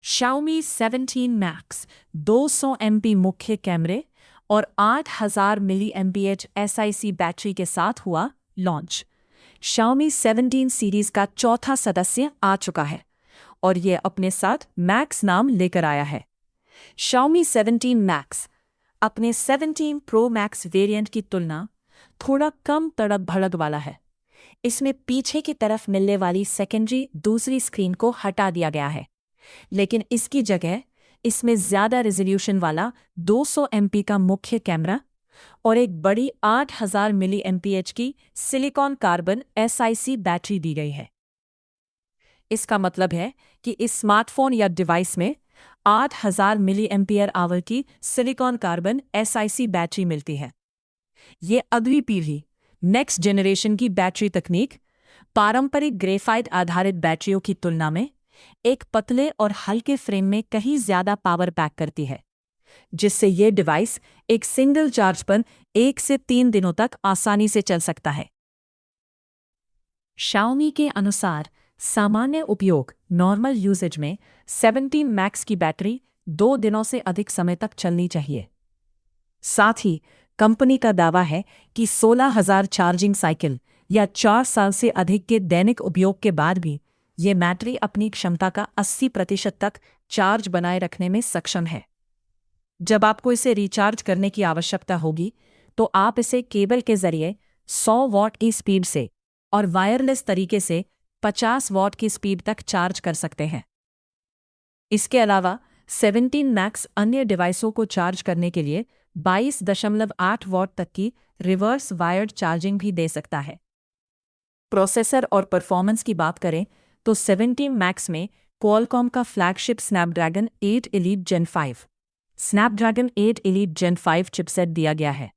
Xiaomi 17 Max 200 MP मुख्य कैमरे और 8000 मिली एमपीएच SiC बैटरी के साथ हुआ लॉन्च। Xiaomi 17 सीरीज का चौथा सदस्य आ चुका है और ये अपने साथ Max नाम लेकर आया है। Xiaomi 17 Max अपने 17 Pro Max वेरिएंट की तुलना थोड़ा कम तड़क भड़क वाला है। इसमें पीछे की तरफ मिलने वाली सेकेंडरी दूसरी स्क्रीन को हटा दिया गया है, लेकिन इसकी जगह इसमें ज़्यादा रेजोल्यूशन वाला 200 MP का मुख्य कैमरा और एक बड़ी 8000 मिली एमपीएच की सिलिकॉन कार्बन SiC बैटरी दी गई है। इसका मतलब है कि इस स्मार्टफोन या डिवाइस में 8000 मिली एम्पियर आवर की सिलिकॉन कार्बन SiC बैटरी मिलती है। ये अगली पीढ़ी नेक्स्ट जनरेशन की बैटरी तकनीक पारंपरिक ग्रेफाइट आधारित बैटरियों की तुलना में एक पतले और हल्के फ्रेम में कहीं ज़्यादा पावर पैक करती है, जिससे ये डिवाइस एक सिंगल चार्ज पर 1 से 3 दिनों तक आसानी से चल सकता है। Xiaomi के अनुसार सामान्य उपयोग नॉर्मल यूसेज में 17 मैक्स की बैटरी 2 दिनों से अधिक समय तक चलनी चाहिए। साथ ही कंपनी का दावा है कि 16,000 चार्जिंग साइकिल या 4 साल से अधिक के दैनिक उपयोग के बाद भी ये बैटरी अपनी क्षमता का 80% तक चार्ज बनाए रखने में सक्षम है। जब आपको इसे रिचार्ज करने की आवश्यकता होगी तो आप इसे केबल के जरिए 100 वॉट की स्पीड से और वायरलेस तरीके से 50 वॉट की स्पीड तक चार्ज कर सकते हैं। इसके अलावा 17 मैक्स अन्य डिवाइसों को चार्ज करने के लिए 22.8 वॉट तक की रिवर्स वायर्ड चार्जिंग भी दे सकता है। प्रोसेसर और परफॉर्मेंस की बात करें तो 17 मैक्स में क्वालकॉम का flagship Snapdragon 8 elite Gen 5 Snapdragon 8 elite Gen 5 chipset दिया गया है,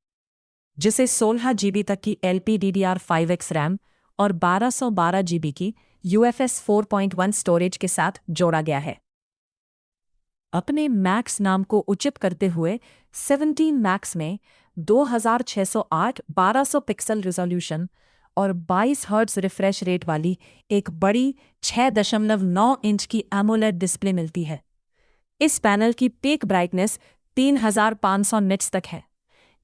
जिसे 16 GB तक की LPDDR5X रैम और 1212 GB की UFS 4.1 स्टोरेज के साथ जोड़ा गया है। अपने मैक्स नाम को उचित करते हुए 17 मैक्स में 2608 1200 पिक्सल रिजोल्यूशन और 22 हर्ट्ज रिफ्रेश रेट वाली एक बड़ी 6.9 इंच की एमोलेड डिस्प्ले मिलती है। इस पैनल की पीक ब्राइटनेस 3500 निट्स तक है।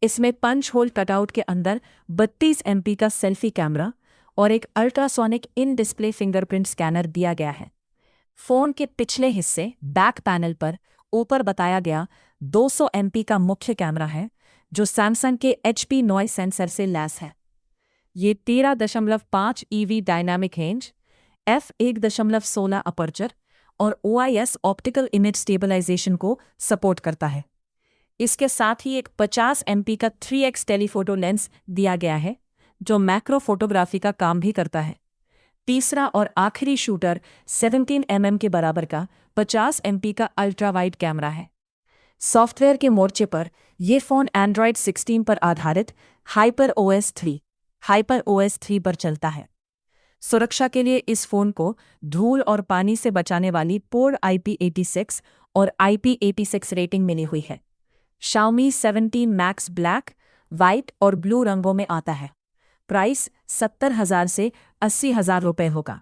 इसमें पंच होल कटआउट के अंदर 32 MP का सेल्फी कैमरा और एक ultrasonic in display fingerprint scanner दिया गया है। फोन के पिछले हिस्से बैक पैनल पर ऊपर बताया गया 200 MP का मुख्य कैमरा है, जो सैमसंग के HP नॉइस सेंसर से लैस है। ये 13.5 EV dynamic range, f1.16 aperture और OIS ऑप्टिकल इमेज स्टेबलाइजेशन को सपोर्ट करता है। इसके साथ ही एक 50 MP का 3x टेलीफोटो लेंस दिया गया है, जो मैक्रो फोटोग्राफी का काम भी करता है। तीसरा और आखिरी शूटर 17 mm के बराबर का 50 MP का अल्ट्रा वाइड कैमरा है। सॉफ्टवेयर के मोर्चे पर यह फ़ोन Android 16 पर आधारित HyperOS 3 पर चलता है। सुरक्षा के लिए इस फ़ोन को धूल और पानी से बचाने वाली पोर्ट IP86 और IP86 रेटिंग मिली हुई है। Xiaomi 17 Max ब्लैक, वाइट और ब्लू रंगों में आता है। प्राइस 70,000 से 80,000 रुपये होगा।